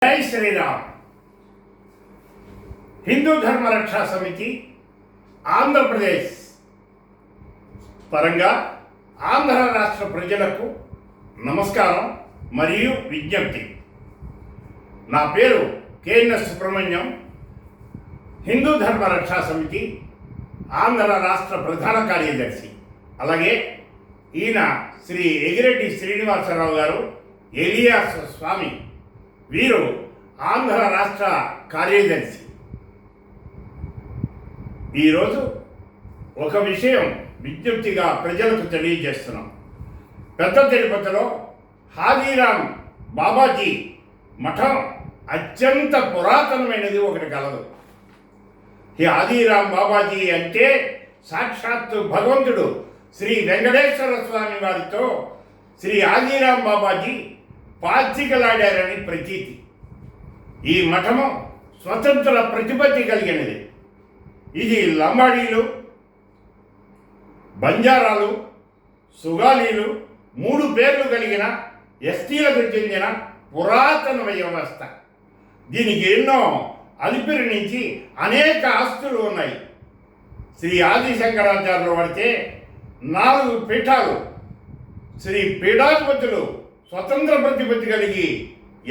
జై శ్రీరామ్. హిందూ ధర్మ రక్షా సమితి ఆంధ్రప్రదేశ్ పరంగా ఆంధ్ర రాష్ట్ర ప్రజలకు నమస్కారం మరియు విజ్ఞప్తి. నా పేరు కేఎన్ఎస్ సుబ్రహ్మణ్యం. హిందూ ధర్మ రక్షా సమితి ఆంధ్ర రాష్ట్ర ప్రధాన కార్యదర్శి. అలాగే ఈయన శ్రీ ఎగిరెడ్డి శ్రీనివాసరావు గారు ఎలియాస్ స్వామి, వీరు ఆంధ్ర రాష్ట్ర కార్యదర్శి. ఈరోజు ఒక విషయం విజ్ఞప్తిగా ప్రజలకు తెలియజేస్తున్నాం. పెద్ద తిరుపతిలో హాదీరామ్ బాబాజీ మఠం అత్యంత పురాతనమైనది ఒకటి కలదు. ఈ హాదీరామ్ బాబాజీ అంటే సాక్షాత్తు భగవంతుడు శ్రీ వెంకటేశ్వర స్వామి వారితో శ్రీ హాదీరామ్ బాబాజీ పాచికలాడారని ప్రతీతి. ఈ మఠము స్వతంత్ర ప్రతిపత్తి కలిగినది. ఇది లంబాడీలు, బంజారాలు, సుగాలీలు 3 పేర్లు కలిగిన ఎస్టీలకు చెందిన పురాతన వ్యవస్థ. దీనికి ఎన్నో అలిపిరి నుంచి అనేక ఆస్తులు ఉన్నాయి. శ్రీ ఆది శంకరాచార్యులు పడితే 4 పీఠాలు, శ్రీ పీఠాధిపతులు స్వతంత్ర ప్రతిపత్తి కలిగి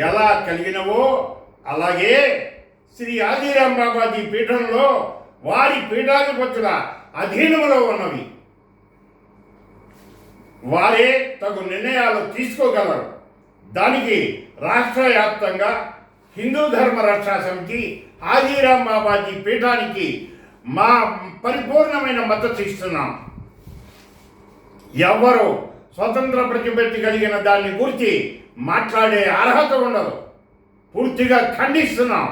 ఎలా కలిగినవో అలాగే శ్రీ హాదీరామ్ బాబాజీ పీఠంలో వారి పీఠాధిపతుల అధీనంలో ఉన్నవి. వారే తగు నిర్ణయాలు తీసుకోగలరు. దానికి రాష్ట్ర వ్యాప్తంగా హిందూ ధర్మ రక్షా సమితి హాదీరామ్ బాబాజీ పీఠానికి మా పరిపూర్ణమైన మద్దతు ఇస్తున్నాం. ఎవరు స్వతంత్ర ప్రతిపత్తి కలిగిన దాన్ని గురించి మాట్లాడే అర్హత ఉండదు. పూర్తిగా ఖండిస్తున్నాం.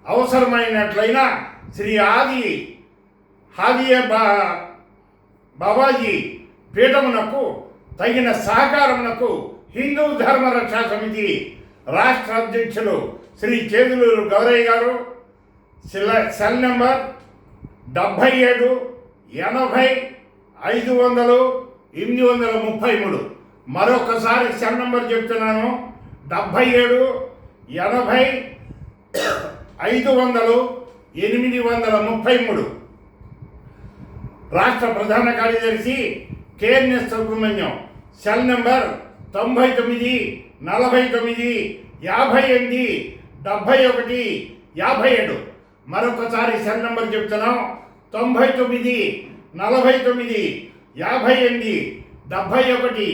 అవసరమైనట్లయినా శ్రీ బాబాజీ పీఠమునకు తగిన సహకారమునకు హిందూ ధర్మ రక్షా సమితి రాష్ట్ర అధ్యక్షులు శ్రీ చేదులూరు గౌరయ్య గారు సెల్ నెంబర్ 77 80 500 833. మరొకసారి సెల్ నెంబర్ చెప్తున్నాను, 77 80 500 833. రాష్ట్ర ప్రధాన కార్యదర్శి కేఎన్ఎస్ సుబ్రహ్మణ్యం. Cell number 99 49 58 71 57. మరొకసారి సెల్ నెంబర్ చెప్తున్నాం, 99 49 58 71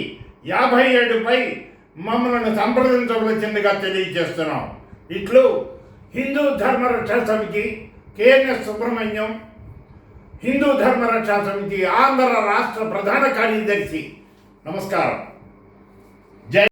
57పై మమ్మల్ని సంప్రదించవలసిందిగా తెలియజేస్తున్నాం. ఇట్లు హిందూ ధర్మ రక్షా సమితి కేఎన్ఎస్ సుబ్రహ్మణ్యం, హిందూ ధర్మ రక్షా సమితి ఆంధ్ర రాష్ట్ర ప్రధాన కార్యదర్శి. నమస్కారం.